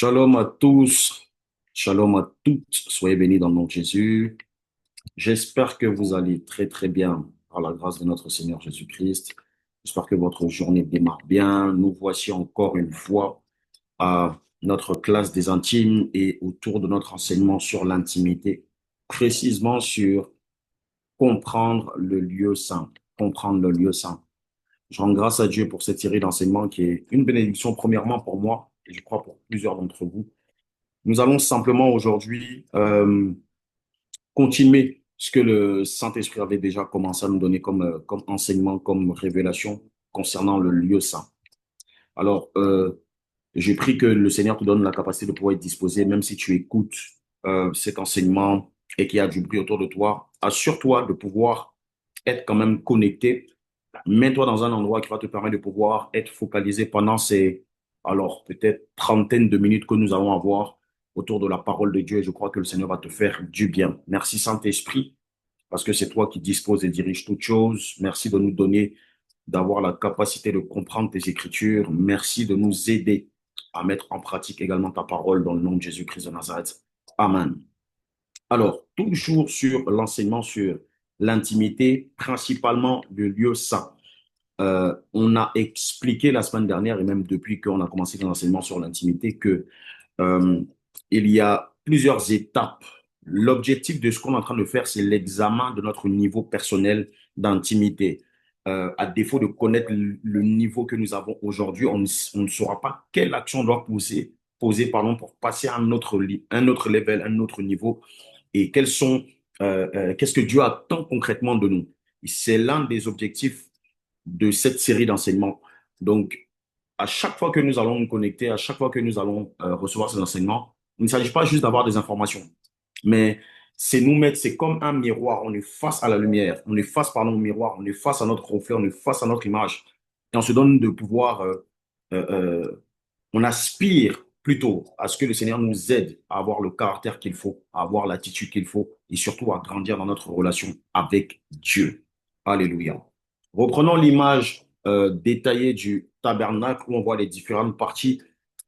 Shalom à tous, shalom à toutes, soyez bénis dans le nom de Jésus. J'espère que vous allez très très bien par la grâce de notre Seigneur Jésus-Christ. J'espère que votre journée démarre bien. Nous voici encore une fois à notre classe des intimes et autour de notre enseignement sur l'intimité, précisément sur comprendre le lieu saint, comprendre le lieu saint. Je rends grâce à Dieu pour cette série d'enseignements qui est une bénédiction premièrement pour moi et je crois pour plusieurs d'entre vous. Nous allons simplement aujourd'hui continuer ce que le Saint-Esprit avait déjà commencé à nous donner comme enseignement, comme révélation concernant le lieu saint. Alors, j'ai pris que le Seigneur te donne la capacité de pouvoir être disposé, même si tu écoutes cet enseignement et qu'il y a du bruit autour de toi, assure-toi de pouvoir être quand même connecté. Mets-toi dans un endroit qui va te permettre de pouvoir être focalisé pendant ces, alors peut-être trentaine de minutes que nous allons avoir autour de la parole de Dieu. Et je crois que le Seigneur va te faire du bien. Merci Saint-Esprit, parce que c'est toi qui disposes et diriges toutes choses. Merci de nous donner, d'avoir la capacité de comprendre tes Écritures. Merci de nous aider à mettre en pratique également ta parole dans le nom de Jésus-Christ de Nazareth. Amen. Alors, toujours sur l'enseignement sur l'intimité, principalement le lieu saint. On a expliqué la semaine dernière et même depuis qu'on a commencé l'enseignement sur l'intimité que euh, il y a plusieurs étapes. L'objectif de ce qu'on est en train de faire, c'est l'examen de notre niveau personnel d'intimité. À défaut de connaître le niveau que nous avons aujourd'hui, on ne saura pas quelle action on doit poser pardon, pour passer à un autre level, un autre niveau et qu'est-ce que Dieu attend concrètement de nous. C'est l'un des objectifs de cette série d'enseignements. Donc, à chaque fois que nous allons nous connecter, à chaque fois que nous allons recevoir ces enseignements, il ne s'agit pas juste d'avoir des informations, mais c'est nous mettre, c'est comme un miroir, on est face à la lumière, on est face, pardon, au miroir, on est face à notre reflet, on est face à notre image, et on se donne de pouvoir, euh, on aspire plutôt à ce que le Seigneur nous aide à avoir le caractère qu'il faut, à avoir l'attitude qu'il faut, et surtout à grandir dans notre relation avec Dieu. Alléluia. Reprenons l'image détaillée du tabernacle où on voit les différentes parties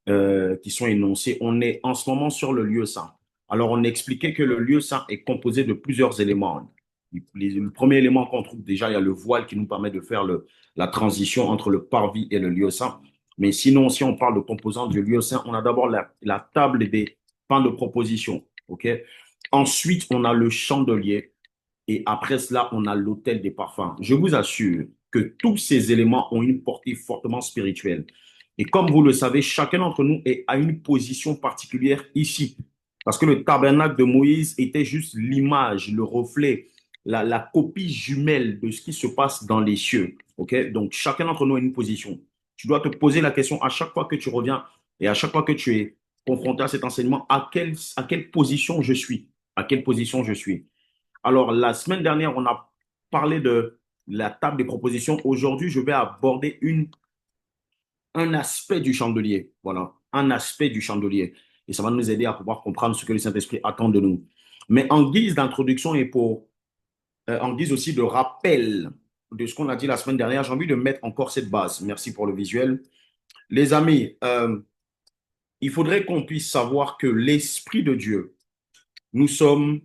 qui sont énoncées. On est en ce moment sur le lieu saint. Alors, on expliquait que le lieu saint est composé de plusieurs éléments. Le premier élément qu'on trouve déjà, il y a le voile qui nous permet de faire la transition entre le parvis et le lieu saint. Mais sinon, si on parle de composants du lieu saint, on a d'abord la table des pains de proposition. OK? Ensuite, on a le chandelier. Et après cela, on a l'autel des parfums. Je vous assure que tous ces éléments ont une portée fortement spirituelle. Et comme vous le savez, chacun d'entre nous est à une position particulière ici. Parce que le tabernacle de Moïse était juste l'image, le reflet, la copie jumelle de ce qui se passe dans les cieux. OK? Donc, chacun d'entre nous a une position. Tu dois te poser la question à chaque fois que tu reviens et à chaque fois que tu es confronté à cet enseignement, à quelle position je suis? À quelle position je suis? Alors, la semaine dernière, on a parlé de la table des propositions. Aujourd'hui, je vais aborder un aspect du chandelier. Voilà, un aspect du chandelier. Et ça va nous aider à pouvoir comprendre ce que le Saint-Esprit attend de nous. Mais en guise d'introduction et en guise aussi de rappel de ce qu'on a dit la semaine dernière, j'ai envie de mettre encore cette base. Merci pour le visuel. Les amis, il faudrait qu'on puisse savoir que l'Esprit de Dieu, nous sommes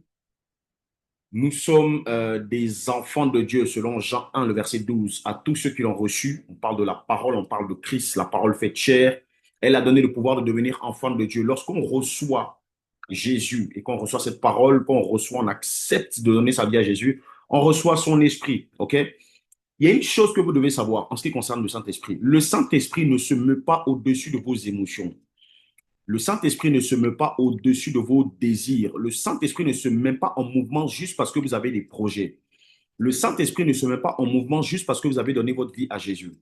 Nous sommes des enfants de Dieu, selon Jean 1, le verset 12. À tous ceux qui l'ont reçu, on parle de la parole, on parle de Christ, la parole faite chair. Elle a donné le pouvoir de devenir enfant de Dieu. Lorsqu'on reçoit Jésus et qu'on reçoit cette parole, qu'on reçoit, on accepte de donner sa vie à Jésus, on reçoit son esprit. OK? Il y a une chose que vous devez savoir en ce qui concerne le Saint-Esprit. Le Saint-Esprit ne se meut pas au-dessus de vos émotions. Le Saint-Esprit ne se met pas au-dessus de vos désirs. Le Saint-Esprit ne se met pas en mouvement juste parce que vous avez des projets. Le Saint-Esprit ne se met pas en mouvement juste parce que vous avez donné votre vie à Jésus.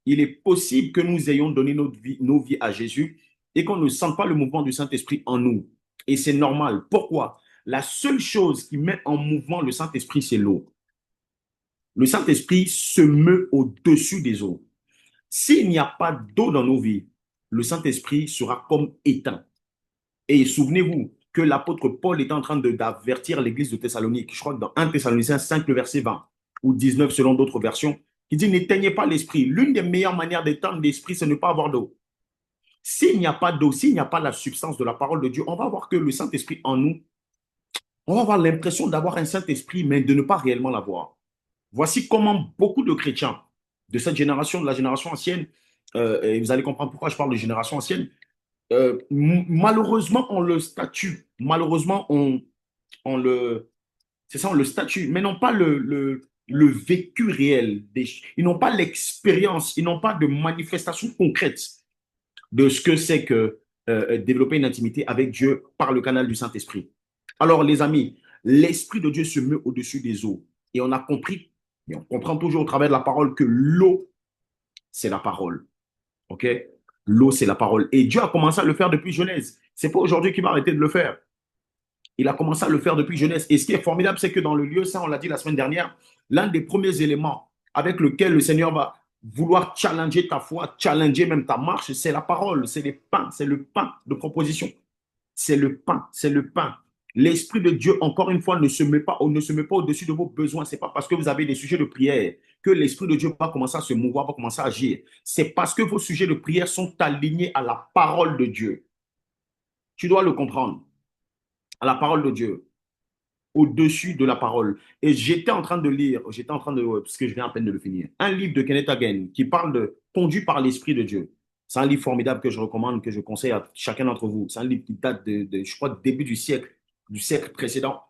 Il est possible que nous ayons donné nos vies à Jésus et qu'on ne sente pas le mouvement du Saint-Esprit en nous. Et c'est normal. Pourquoi? La seule chose qui met en mouvement le Saint-Esprit, c'est l'eau. Le Saint-Esprit se meut au-dessus des eaux. S'il n'y a pas d'eau dans nos vies, le Saint-Esprit sera comme éteint. Et souvenez-vous que l'apôtre Paul est en train d'avertir l'église de Thessalonique, je crois que dans 1 Thessaloniciens 5, le verset 20, ou 19 selon d'autres versions, qui dit n'éteignez pas l'esprit. L'une des meilleures manières d'éteindre l'esprit, c'est ne pas avoir d'eau. S'il n'y a pas d'eau, s'il n'y a pas la substance de la parole de Dieu, on va voir que le Saint-Esprit en nous, on va avoir l'impression d'avoir un Saint-Esprit, mais de ne pas réellement l'avoir. Voici comment beaucoup de chrétiens de cette génération, de la génération ancienne, et vous allez comprendre pourquoi je parle de génération ancienne, malheureusement, on le statue, malheureusement, on le, c'est ça, on le statue, mais non pas le vécu réel. Ils n'ont pas l'expérience, ils n'ont pas de manifestation concrète de ce que c'est que développer une intimité avec Dieu par le canal du Saint-Esprit. Alors, les amis, l'Esprit de Dieu se met au-dessus des eaux. Et on a compris, et on comprend toujours au travers de la parole que l'eau, c'est la parole. OK? L'eau, c'est la parole. Et Dieu a commencé à le faire depuis Genèse. C'est pas aujourd'hui qu'il va arrêter de le faire. Il a commencé à le faire depuis Genèse. Et ce qui est formidable, c'est que dans le lieu saint, on l'a dit la semaine dernière, l'un des premiers éléments avec lequel le Seigneur va vouloir challenger ta foi, challenger même ta marche, c'est la parole, c'est les pains, c'est le pain de proposition. C'est le pain, c'est le pain. L'Esprit de Dieu, encore une fois, ne se met pas au-dessus de vos besoins. Ce n'est pas parce que vous avez des sujets de prière que l'Esprit de Dieu va commencer à se mouvoir, va commencer à agir. C'est parce que vos sujets de prière sont alignés à la parole de Dieu. Tu dois le comprendre, à la parole de Dieu, au-dessus de la parole. Et j'étais en train de lire, parce que je viens à peine de le finir, un livre de Kenneth Hagin qui parle de conduit par l'Esprit de Dieu. C'est un livre formidable que je recommande, que je conseille à chacun d'entre vous. C'est un livre qui date je crois, début du siècle précédent,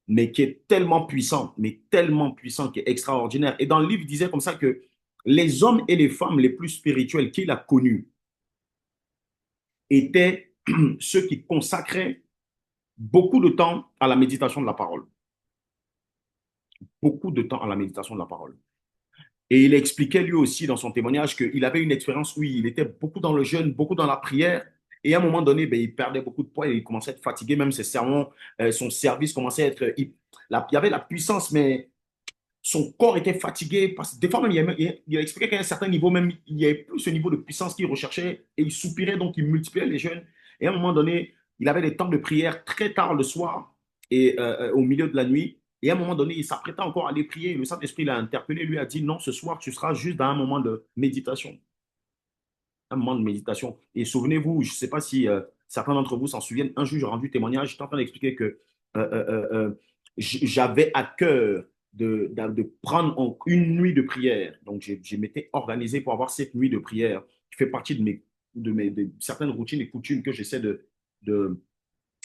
mais qui est tellement puissant, qui est extraordinaire. Et dans le livre, il disait comme ça que les hommes et les femmes les plus spirituels qu'il a connus étaient ceux qui consacraient beaucoup de temps à la méditation de la parole. Beaucoup de temps à la méditation de la parole. Et il expliquait lui aussi dans son témoignage qu'il avait une expérience où il était beaucoup dans le jeûne, beaucoup dans la prière. Et à un moment donné, ben, il perdait beaucoup de poids et il commençait à être fatigué. Même ses sermons, son service commençait à être. Il y avait la puissance, mais son corps était fatigué. Parce que des fois, même, il a expliqué qu'à un certain niveau, même, il n'y avait plus ce niveau de puissance qu'il recherchait. Et il soupirait, donc il multipliait les jeûnes. Et à un moment donné, il avait des temps de prière très tard le soir et au milieu de la nuit. Et à un moment donné, il s'apprêtait encore à aller prier. Le Saint-Esprit l'a interpellé, lui a dit, non, ce soir, tu seras juste dans un moment de méditation. Un moment de méditation. Et souvenez-vous, je ne sais pas si certains d'entre vous s'en souviennent, un jour, j'ai rendu témoignage, j'étais en train d'expliquer que j'avais à cœur de prendre une nuit de prière. Donc, je m'étais organisé pour avoir cette nuit de prière qui fait partie de certaines routines et coutumes que j'essaie de,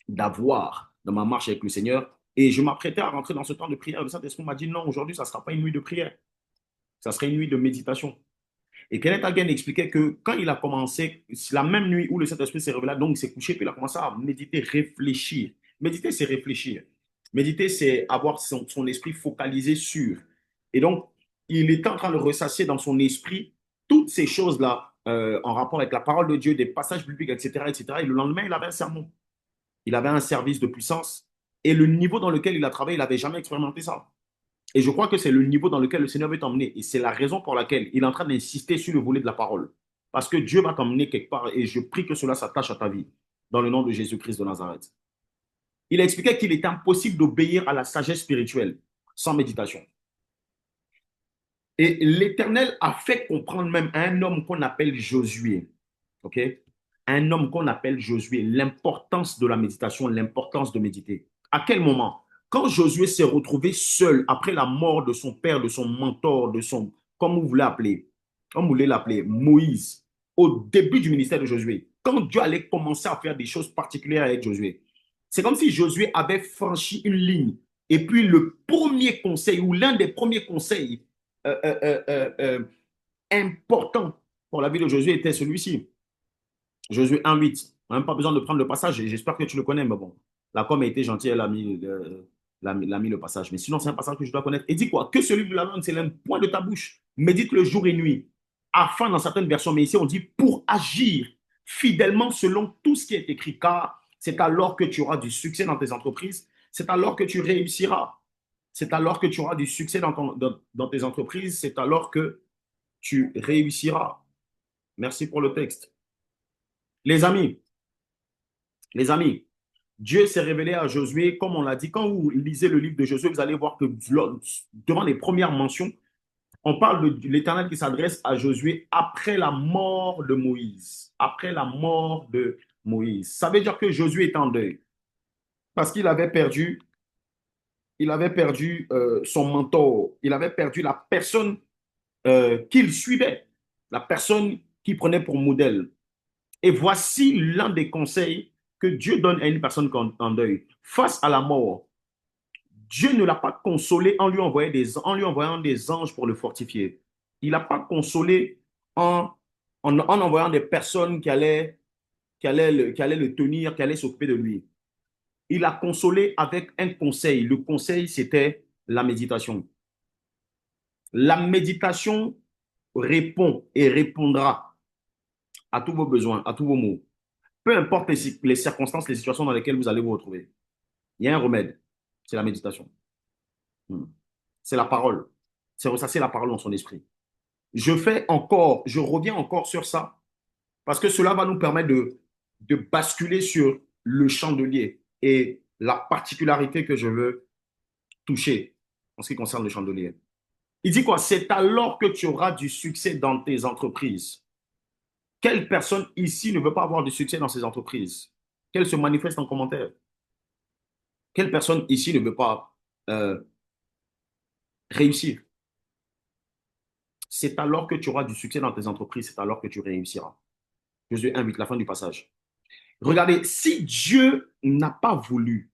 d'avoir dans ma marche avec le Seigneur. Et je m'apprêtais à rentrer dans ce temps de prière. Le Saint-Esprit m'a dit non, aujourd'hui, ça ne sera pas une nuit de prière. Ça sera une nuit de méditation. Et Kenneth Hagin expliquait que quand il a commencé, la même nuit où le Saint-Esprit s'est révélé, donc il s'est couché, puis il a commencé à méditer, réfléchir. Méditer, c'est réfléchir. Méditer, c'est avoir son esprit focalisé sur. Et donc, il était en train de ressasser dans son esprit toutes ces choses-là en rapport avec la parole de Dieu, des passages bibliques, etc., etc. Et le lendemain, il avait un sermon. Il avait un service de puissance. Et le niveau dans lequel il a travaillé, il n'avait jamais expérimenté ça. Et je crois que c'est le niveau dans lequel le Seigneur veut t'emmener. Et c'est la raison pour laquelle il est en train d'insister sur le volet de la parole. Parce que Dieu va t'emmener quelque part et je prie que cela s'attache à ta vie. Dans le nom de Jésus-Christ de Nazareth. Il a expliqué qu'il est impossible d'obéir à la sagesse spirituelle sans méditation. Et l'Éternel a fait comprendre même à un homme qu'on appelle Josué, ok, un homme qu'on appelle Josué, l'importance de la méditation, l'importance de méditer. À quel moment? Quand Josué s'est retrouvé seul après la mort de son père, de son mentor, de son, comme vous voulez appeler, comme vous voulez l'appeler, Moïse, au début du ministère de Josué, quand Dieu allait commencer à faire des choses particulières avec Josué, c'est comme si Josué avait franchi une ligne. Et puis le premier conseil, ou l'un des premiers conseils euh, euh, euh, euh, important pour la vie de Josué était celui-ci. Josué 1,8. On n'a même pas besoin de prendre le passage. J'espère que tu le connais, mais bon. La com a été gentille, elle a mis le passage. Mais sinon, c'est un passage que je dois connaître. Et dis quoi? Que celui de la langue, c'est le point de ta bouche. Médite le jour et nuit. Afin, dans certaines versions, mais ici, on dit pour agir fidèlement selon tout ce qui est écrit. Car c'est alors que tu auras du succès dans tes entreprises. C'est alors que tu réussiras. C'est alors que tu auras du succès dans tes entreprises. C'est alors que tu réussiras. Merci pour le texte. Les amis, les amis, Dieu s'est révélé à Josué, comme on l'a dit. Quand vous lisez le livre de Josué, vous allez voir que devant les premières mentions, On parle de l'Éternel qui s'adresse à Josué après la mort de Moïse. Après la mort de Moïse. Ça veut dire que Josué est en deuil parce il avait perdu son mentor, il avait perdu la personne qu'il suivait, la personne qu'il prenait pour modèle. Et voici l'un des conseils que Dieu donne à une personne en deuil. Face à la mort, Dieu ne l'a pas consolé en lui envoyant des anges pour le fortifier. Il n'a pas consolé en envoyant des personnes qui allaient le tenir, qui allaient s'occuper de lui. Il a consolé avec un conseil. Le conseil, c'était la méditation. La méditation répond et répondra à tous vos besoins, à tous vos maux. Peu importe les circonstances, les situations dans lesquelles vous allez vous retrouver. Il y a un remède, c'est la méditation. Hmm. C'est la parole. C'est ressasser la parole dans son esprit. Je reviens encore sur ça, parce que cela va nous permettre de basculer sur le chandelier et la particularité que je veux toucher en ce qui concerne le chandelier. Il dit quoi? C'est alors que tu auras du succès dans tes entreprises. Quelle personne ici ne veut pas avoir du succès dans ses entreprises? Qu'elle se manifeste en commentaire. Quelle personne ici ne veut pas euh, réussir? C'est alors que tu auras du succès dans tes entreprises, c'est alors que tu réussiras. Je invite la fin du passage. Regardez, si Dieu n'a pas voulu,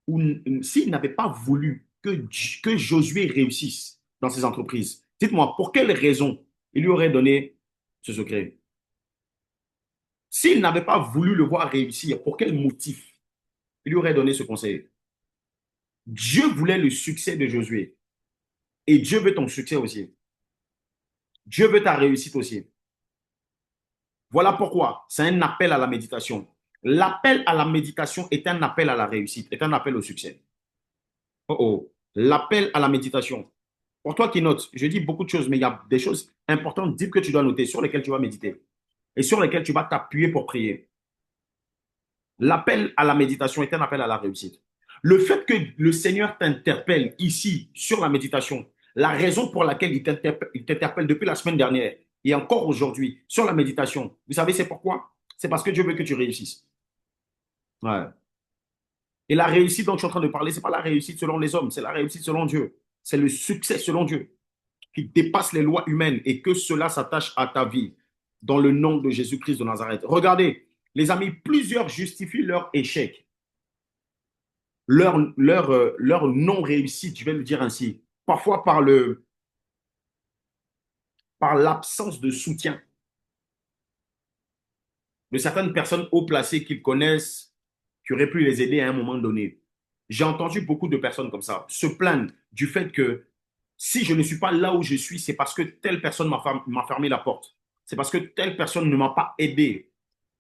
ou s'il n'avait pas voulu que Josué réussisse dans ses entreprises, dites-moi, pour quelle raison il lui aurait donné ce secret? S'il n'avait pas voulu le voir réussir, pour quel motif il lui aurait donné ce conseil? Dieu voulait le succès de Josué et Dieu veut ton succès aussi. Dieu veut ta réussite aussi. Voilà pourquoi c'est un appel à la méditation. L'appel à la méditation est un appel à la réussite, est un appel au succès. Oh oh, l'appel à la méditation. Pour toi qui notes, je dis beaucoup de choses, mais il y a des choses importantes, deep que tu dois noter, sur lesquelles tu vas méditer et sur lesquelles tu vas t'appuyer pour prier. L'appel à la méditation est un appel à la réussite. Le fait que le Seigneur t'interpelle ici sur la méditation, la raison pour laquelle il t'interpelle depuis la semaine dernière et encore aujourd'hui sur la méditation, vous savez c'est pourquoi? C'est parce que Dieu veut que tu réussisses. Ouais. Et la réussite dont je suis en train de parler, ce n'est pas la réussite selon les hommes, c'est la réussite selon Dieu. C'est le succès selon Dieu qui dépasse les lois humaines et que cela s'attache à ta vie dans le nom de Jésus-Christ de Nazareth. Regardez, les amis, plusieurs justifient leur échec, leur non-réussite, je vais le dire ainsi, parfois par l'absence de soutien de certaines personnes haut placées qu'ils connaissent, qui auraient pu les aider à un moment donné. J'ai entendu beaucoup de personnes comme ça se plaindre du fait que si je ne suis pas là où je suis, c'est parce que telle personne m'a fermé la porte. C'est parce que telle personne ne m'a pas aidé.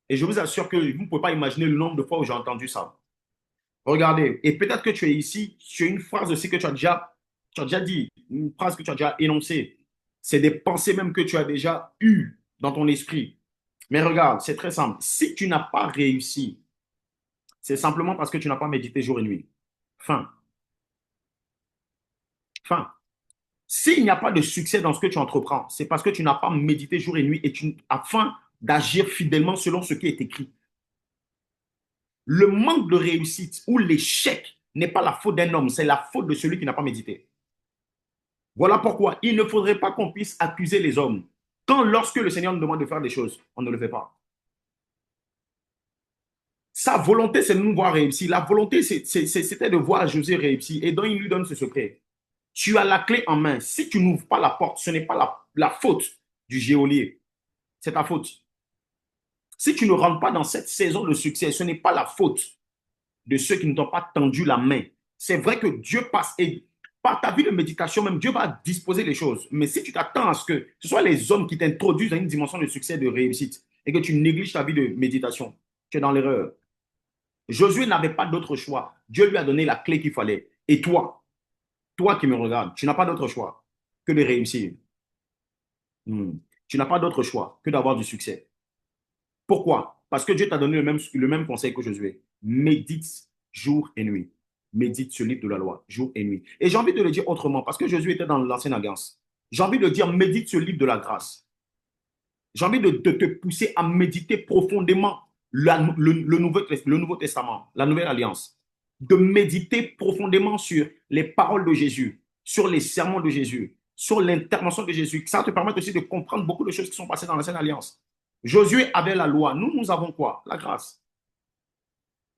Et je vous assure que vous ne pouvez pas imaginer le nombre de fois où j'ai entendu ça. Regardez, et peut-être que tu es ici, tu as une phrase aussi que tu as déjà dit, une phrase que tu as déjà énoncée. C'est des pensées même que tu as déjà eues dans ton esprit. Mais regarde, c'est très simple. Si tu n'as pas réussi, c'est simplement parce que tu n'as pas médité jour et nuit. Fin. Fin. S'il n'y a pas de succès dans ce que tu entreprends, c'est parce que tu n'as pas médité jour et nuit afin d'agir fidèlement selon ce qui est écrit. Le manque de réussite ou l'échec n'est pas la faute d'un homme, c'est la faute de celui qui n'a pas médité. Voilà pourquoi il ne faudrait pas qu'on puisse accuser les hommes. Quand lorsque le Seigneur nous demande de faire des choses, on ne le fait pas. Sa volonté, c'est de nous voir réussir. La volonté, c'était de voir José réussir. Et donc, il lui donne ce secret. Tu as la clé en main. Si tu n'ouvres pas la porte, ce n'est pas la faute du geôlier. C'est ta faute. Si tu ne rentres pas dans cette saison de succès, ce n'est pas la faute de ceux qui ne t'ont pas tendu la main. C'est vrai que Dieu passe et par ta vie de méditation, même Dieu va disposer les choses. Mais si tu t'attends à ce que ce soit les hommes qui t'introduisent à une dimension de succès, de réussite, et que tu négliges ta vie de méditation, tu es dans l'erreur. Josué n'avait pas d'autre choix. Dieu lui a donné la clé qu'il fallait. Et toi qui me regardes, tu n'as pas d'autre choix que de réussir. Hmm. Tu n'as pas d'autre choix que d'avoir du succès. Pourquoi? Parce que Dieu t'a donné le même conseil que Josué. Médite jour et nuit. Médite ce livre de la loi, jour et nuit. Et j'ai envie de le dire autrement, parce que Josué était dans l'ancienne alliance. J'ai envie de dire, médite ce livre de la grâce. J'ai envie de te pousser à méditer profondément le Nouveau Testament, la Nouvelle Alliance. De méditer profondément sur les paroles de Jésus, sur les sermons de Jésus, sur l'intervention de Jésus. Ça te permet aussi de comprendre beaucoup de choses qui sont passées dans l'Ancienne Alliance. Josué avait la loi. Nous avons quoi? La grâce.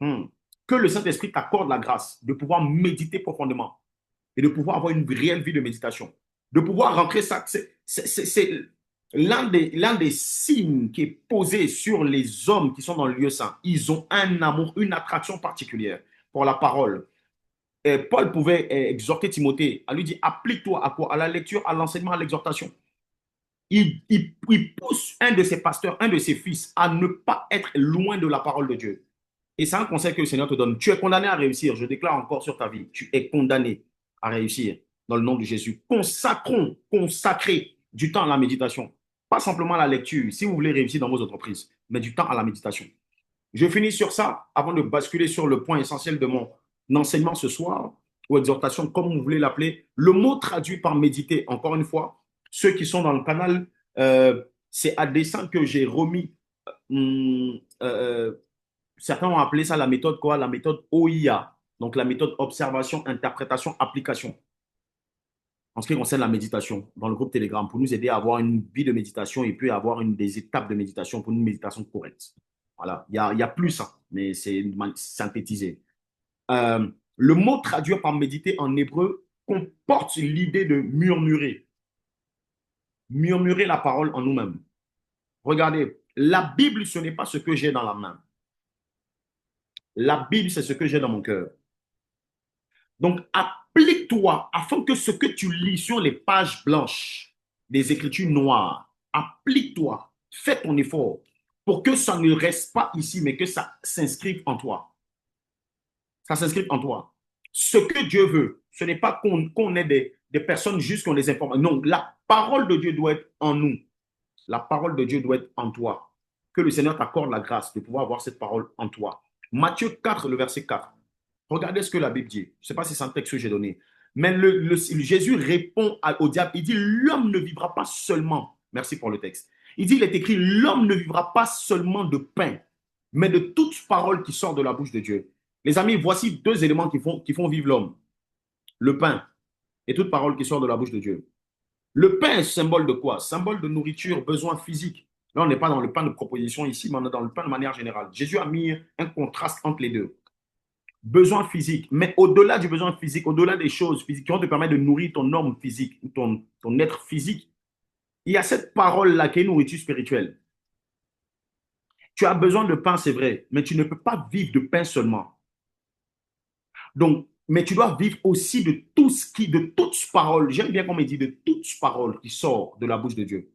Que le Saint-Esprit t'accorde la grâce de pouvoir méditer profondément et de pouvoir avoir une réelle vie de méditation. De pouvoir rentrer ça. C'est l'un des signes qui est posé sur les hommes qui sont dans le lieu saint. Ils ont un amour, une attraction particulière pour la parole. Et Paul pouvait exhorter Timothée à lui dire, applique-toi à quoi? À la lecture, à l'enseignement, à l'exhortation. Il pousse un de ses pasteurs, un de ses fils à ne pas être loin de la parole de Dieu. Et c'est un conseil que le Seigneur te donne. Tu es condamné à réussir. Je déclare encore sur ta vie. Tu es condamné à réussir dans le nom de Jésus. Consacrez du temps à la méditation. Pas simplement à la lecture, si vous voulez réussir dans vos entreprises, mais du temps à la méditation. Je finis sur ça avant de basculer sur le point essentiel de mon enseignement ce soir, ou exhortation, comme vous voulez l'appeler. Le mot traduit par méditer, encore une fois, ceux qui sont dans le canal, c'est à dessein que j'ai remis certains ont appelé ça la méthode quoi? La méthode OIA. Donc la méthode observation, interprétation, application. En ce qui concerne la méditation, dans le groupe Telegram, pour nous aider à avoir une vie de méditation et puis avoir des étapes de méditation pour une méditation correcte. Voilà, il y a plus, hein, mais c'est synthétisé. Le mot traduit par méditer en hébreu comporte l'idée de murmurer. Murmurer la parole en nous-mêmes. Regardez, la Bible, ce n'est pas ce que j'ai dans la main. La Bible, c'est ce que j'ai dans mon cœur. Donc, applique-toi afin que ce que tu lis sur les pages blanches des Écritures noires, applique-toi, fais ton effort pour que ça ne reste pas ici, mais que ça s'inscrive en toi. Ça s'inscrive en toi. Ce que Dieu veut, ce n'est pas qu'on ait des personnes juste qu'on les informe. Non, la parole de Dieu doit être en nous. La parole de Dieu doit être en toi. Que le Seigneur t'accorde la grâce de pouvoir avoir cette parole en toi. Matthieu 4, le verset 4. Regardez ce que la Bible dit. Je ne sais pas si c'est un texte que j'ai donné. Mais Jésus répond au diable. Il dit, l'homme ne vivra pas seulement. Merci pour le texte. Il dit, il est écrit, l'homme ne vivra pas seulement de pain, mais de toute parole qui sort de la bouche de Dieu. Les amis, voici deux éléments qui font vivre l'homme. Le pain et toute parole qui sort de la bouche de Dieu. Le pain est symbole de quoi? Symbole de nourriture, besoin physique. Là, on n'est pas dans le pain de proposition ici, mais on est dans le pain de manière générale. Jésus a mis un contraste entre les deux. Besoin physique. Mais au-delà du besoin physique, au-delà des choses physiques qui vont te permettre de nourrir ton homme physique, ton être physique, il y a cette parole-là qui est nourriture spirituelle. Tu as besoin de pain, c'est vrai, mais tu ne peux pas vivre de pain seulement. Donc, mais tu dois vivre aussi de de toute parole, j'aime bien qu'on me dit de toute parole qui sort de la bouche de Dieu.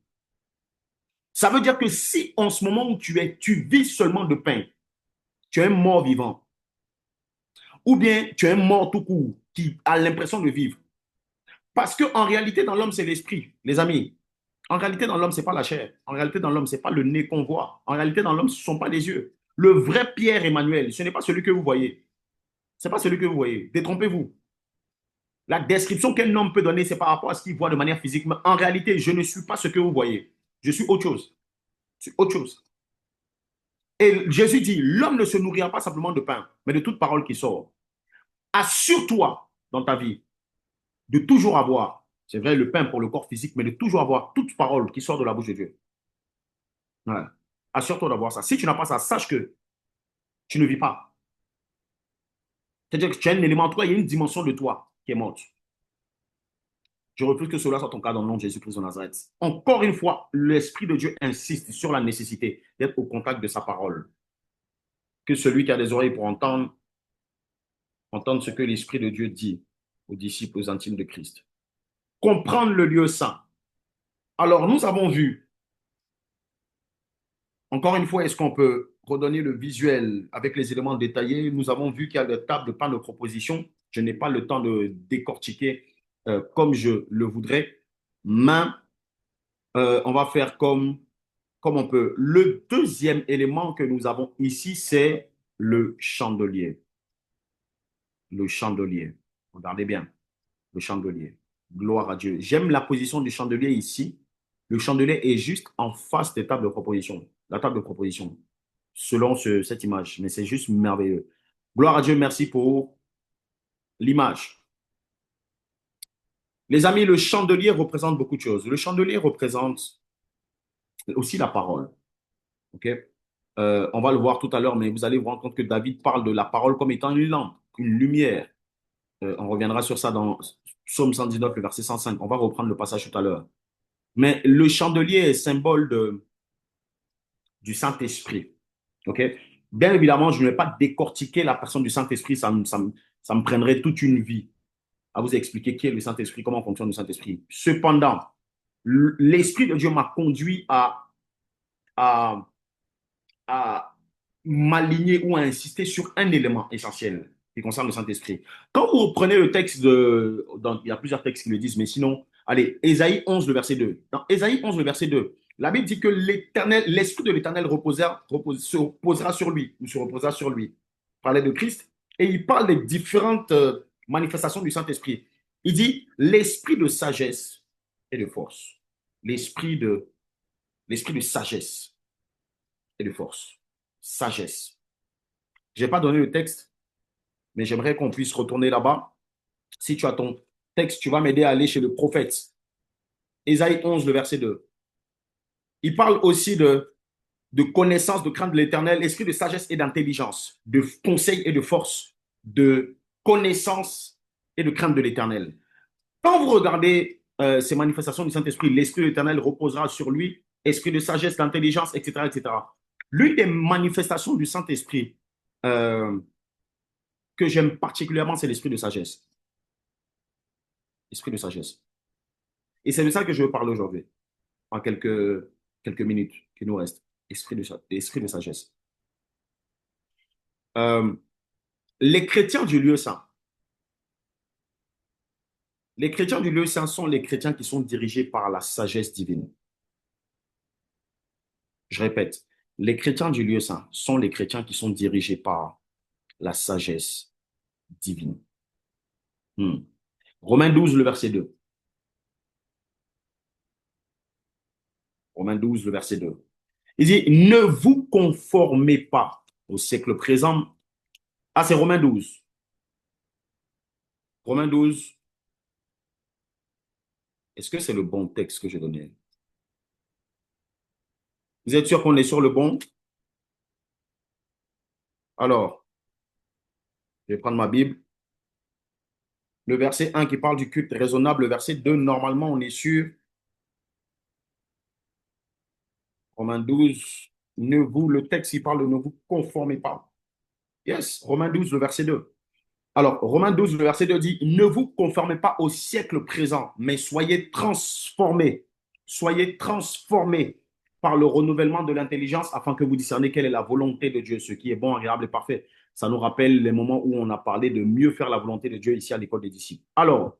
Ça veut dire que si en ce moment où tu vis seulement de pain, tu es un mort vivant, ou bien tu es un mort tout court qui a l'impression de vivre. Parce qu'en réalité, dans l'homme, c'est l'esprit, les amis. En réalité, dans l'homme, ce n'est pas la chair. En réalité, dans l'homme, ce n'est pas le nez qu'on voit. En réalité, dans l'homme, ce ne sont pas les yeux. Le vrai Pierre Emmanuel, ce n'est pas celui que vous voyez. Ce n'est pas celui que vous voyez. Détrompez-vous. La description qu'un homme peut donner, c'est par rapport à ce qu'il voit de manière physique. Mais en réalité, je ne suis pas ce que vous voyez. Je suis autre chose. Je suis autre chose. Et Jésus dit, l'homme ne se nourrira pas simplement de pain, mais de toute parole qui sort. Assure-toi dans ta vie de toujours avoir, c'est vrai le pain pour le corps physique, mais de toujours avoir toute parole qui sort de la bouche de Dieu. Ouais. Assure-toi d'avoir ça. Si tu n'as pas ça, sache que tu ne vis pas. C'est-à-dire que tu as un élément en toi, il y a une dimension de toi qui est morte. Je refuse que cela soit ton cas dans le nom de Jésus-Christ de Nazareth. Encore une fois, l'Esprit de Dieu insiste sur la nécessité d'être au contact de sa parole. Que celui qui a des oreilles pour entendre ce que l'Esprit de Dieu dit aux disciples, aux intimes de Christ. Comprendre le lieu saint. Alors, nous avons vu, encore une fois, est-ce qu'on peut redonner le visuel avec les éléments détaillés? Nous avons vu qu'il y a des tables de pain de proposition. Je n'ai pas le temps de décortiquer comme je le voudrais, mais on va faire comme on peut. Le deuxième élément que nous avons ici, c'est le chandelier. Le chandelier. Regardez bien, le chandelier. Gloire à Dieu. J'aime la position du chandelier ici. Le chandelier est juste en face des tables de proposition. La table de proposition, selon cette image. Mais c'est juste merveilleux. Gloire à Dieu, merci pour l'image. Les amis, le chandelier représente beaucoup de choses. Le chandelier représente aussi la parole. Ok? On va le voir tout à l'heure, mais vous allez vous rendre compte que David parle de la parole comme étant une lampe, une lumière. On reviendra sur ça dans Psaume 119, le verset 105. On va reprendre le passage tout à l'heure. Mais le chandelier est symbole du Saint-Esprit. OK? Bien évidemment, je ne vais pas décortiquer la personne du Saint-Esprit. Ça me prendrait toute une vie à vous expliquer qui est le Saint-Esprit, comment fonctionne le Saint-Esprit. Cependant, l'Esprit de Dieu m'a conduit à, à m'aligner ou à insister sur un élément essentiel qui concerne le Saint-Esprit. Quand vous reprenez le texte il y a plusieurs textes qui le disent, mais sinon, allez, Ésaïe 11, le verset 2. Dans Ésaïe 11, le verset 2, la Bible dit que l'Esprit de l'Éternel se reposera sur lui, ou se reposera sur lui. Il parlait de Christ, et il parle des différentes manifestations du Saint-Esprit. Il dit l'esprit de sagesse et de force. L'esprit de sagesse et de force. Sagesse. Je n'ai pas donné le texte, mais j'aimerais qu'on puisse retourner là-bas. Si tu as ton texte, tu vas m'aider à aller chez le prophète. Ésaïe 11, le verset 2. Il parle aussi de connaissance, de crainte de l'Éternel, esprit de sagesse et d'intelligence, de conseil et de force, de connaissance et de crainte de l'Éternel. Quand vous regardez ces manifestations du Saint-Esprit, l'Esprit de l'Éternel reposera sur lui, esprit de sagesse, d'intelligence, etc., etc. L'une des manifestations du Saint-Esprit euh, que j'aime particulièrement, c'est l'esprit de sagesse. Esprit de sagesse. Et c'est de ça que je veux parler aujourd'hui, en quelques minutes qui nous restent. Esprit de sagesse. Euh, les chrétiens du lieu saint. Les chrétiens du lieu saint sont les chrétiens qui sont dirigés par la sagesse divine. Je répète, les chrétiens du lieu saint sont les chrétiens qui sont dirigés par la sagesse divine. Romains 12, le verset 2. Romains 12, le verset 2. Il dit, ne vous conformez pas au siècle présent. Ah, c'est Romains 12. Romains 12. Est-ce que c'est le bon texte que j'ai donné? Vous êtes sûr qu'on est sur le bon? Alors, je vais prendre ma Bible. Le verset 1 qui parle du culte raisonnable. Le verset 2, normalement, on est sur Romains 12. Le texte, il parle de ne vous conformez pas. Yes, Romains 12, le verset 2. Alors, Romains 12, le verset 2 dit, ne vous conformez pas au siècle présent, mais soyez transformés. Soyez transformés par le renouvellement de l'intelligence afin que vous discerniez quelle est la volonté de Dieu, ce qui est bon, agréable et parfait. Ça nous rappelle les moments où on a parlé de mieux faire la volonté de Dieu ici à l'école des disciples. Alors,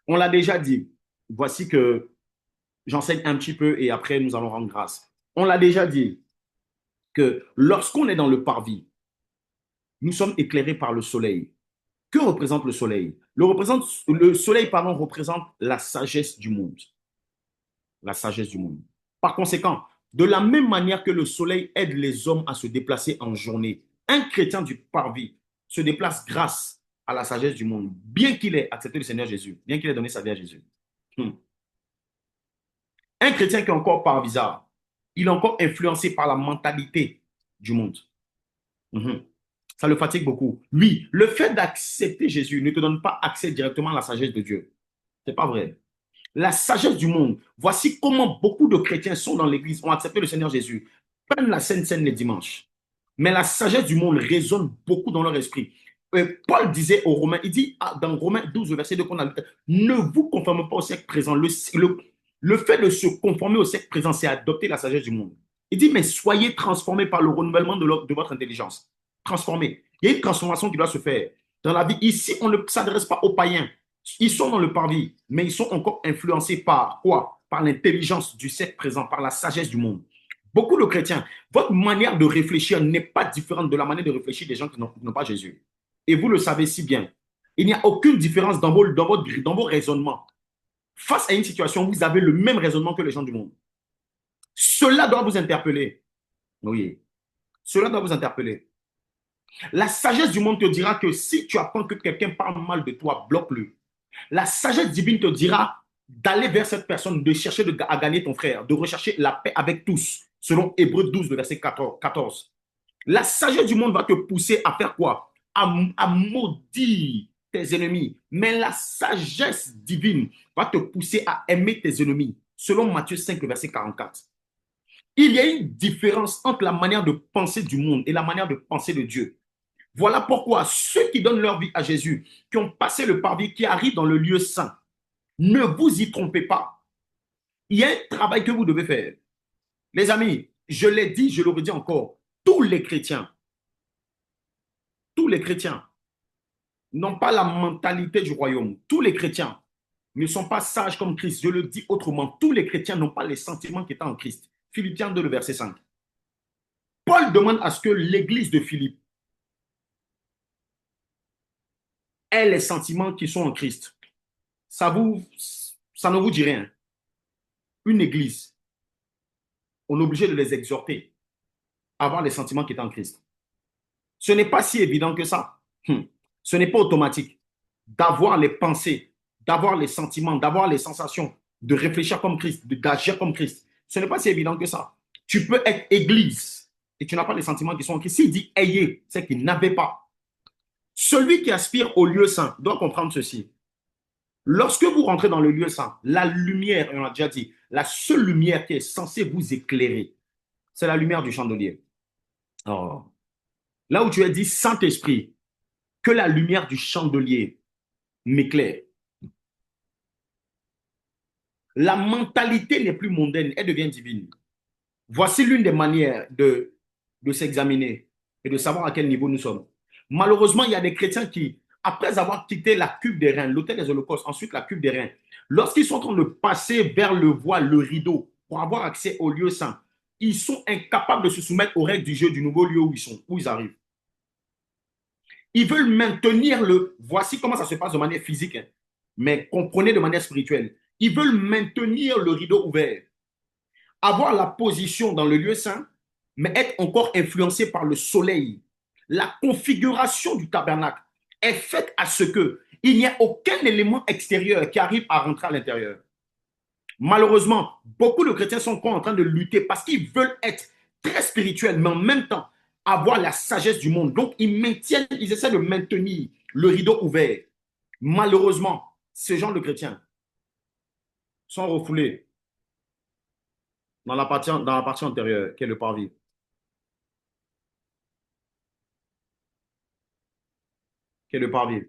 on l'a déjà dit. Voici que j'enseigne un petit peu et après nous allons rendre grâce. On l'a déjà dit que lorsqu'on est dans le parvis, nous sommes éclairés par le soleil. Que représente le soleil? Le soleil, pardon, représente la sagesse du monde. La sagesse du monde. Par conséquent, de la même manière que le soleil aide les hommes à se déplacer en journée, un chrétien du parvis se déplace grâce à la sagesse du monde, bien qu'il ait accepté le Seigneur Jésus, bien qu'il ait donné sa vie à Jésus. Un chrétien qui est encore parvisard, il est encore influencé par la mentalité du monde. Ça le fatigue beaucoup. Lui, le fait d'accepter Jésus ne te donne pas accès directement à la sagesse de Dieu. Ce n'est pas vrai. La sagesse du monde. Voici comment beaucoup de chrétiens sont dans l'église, ont accepté le Seigneur Jésus, prennent la Sainte Seine les dimanches. Mais la sagesse du monde résonne beaucoup dans leur esprit. Paul disait aux Romains, il dit dans Romains 12, verset 2 qu'on a lu, ne vous conformez pas au siècle présent. Le fait de se conformer au siècle présent, c'est adopter la sagesse du monde. Il dit, mais soyez transformés par le renouvellement de votre intelligence. Transformés. Il y a une transformation qui doit se faire dans la vie. Ici, on ne s'adresse pas aux païens. Ils sont dans le parvis, mais ils sont encore influencés par quoi? Par l'intelligence du siècle présent, par la sagesse du monde. Beaucoup de chrétiens, votre manière de réfléchir n'est pas différente de la manière de réfléchir des gens qui n'ont pas Jésus. Et vous le savez si bien. Il n'y a aucune différence dans vos raisonnements. Face à une situation, vous avez le même raisonnement que les gens du monde. Cela doit vous interpeller. Oui, cela doit vous interpeller. La sagesse du monde te dira que si tu apprends que quelqu'un parle mal de toi, bloque-le. La sagesse divine te dira d'aller vers cette personne, de chercher à gagner ton frère, de rechercher la paix avec tous, selon Hébreux 12, le verset 14. La sagesse du monde va te pousser à faire quoi? À maudire tes ennemis. Mais la sagesse divine va te pousser à aimer tes ennemis, selon Matthieu 5, le verset 44. Il y a une différence entre la manière de penser du monde et la manière de penser de Dieu. Voilà pourquoi ceux qui donnent leur vie à Jésus, qui ont passé le parvis, qui arrivent dans le lieu saint, ne vous y trompez pas. Il y a un travail que vous devez faire. Les amis, je l'ai dit, je le redis encore, tous les chrétiens n'ont pas la mentalité du royaume. Tous les chrétiens ne sont pas sages comme Christ. Je le dis autrement, tous les chrétiens n'ont pas les sentiments qui étaient en Christ. Philippiens 2, le verset 5. Paul demande à ce que l'église de Philippe ait les sentiments qui sont en Christ. Ça ne vous dit rien. Une église, on est obligé de les exhorter à avoir les sentiments qui étaient en Christ. Ce n'est pas si évident que ça. Ce n'est pas automatique d'avoir les pensées, d'avoir les sentiments, d'avoir les sensations, de réfléchir comme Christ, d'agir comme Christ. Ce n'est pas si évident que ça. Tu peux être église et tu n'as pas les sentiments qui sont en Christ. S'il dit ayez, c'est qu'il n'avait pas. Celui qui aspire au lieu saint doit comprendre ceci. Lorsque vous rentrez dans le lieu saint, la lumière, on a déjà dit, la seule lumière qui est censée vous éclairer, c'est la lumière du chandelier. Oh. Là où tu as dit Saint-Esprit, que la lumière du chandelier m'éclaire. La mentalité n'est plus mondaine, elle devient divine. Voici l'une des manières de s'examiner et de savoir à quel niveau nous sommes. Malheureusement, il y a des chrétiens qui, après avoir quitté la cuve des reins, l'autel des holocaustes, ensuite la cuve des reins, lorsqu'ils sont en train de passer vers le voile, le rideau, pour avoir accès au lieu saint, ils sont incapables de se soumettre aux règles du jeu du nouveau lieu où ils arrivent. Ils veulent maintenir le... Voici comment ça se passe de manière physique, hein, mais comprenez de manière spirituelle. Ils veulent maintenir le rideau ouvert, avoir la position dans le lieu saint, mais être encore influencé par le soleil. La configuration du tabernacle est faite à ce que il n'y a aucun élément extérieur qui arrive à rentrer à l'intérieur. Malheureusement, beaucoup de chrétiens sont encore en train de lutter parce qu'ils veulent être très spirituels, mais en même temps avoir la sagesse du monde. Donc, ils essaient de maintenir le rideau ouvert. Malheureusement, ces gens de chrétiens sont refoulés dans la partie antérieure, qui est le parvis. Qui est le parvis.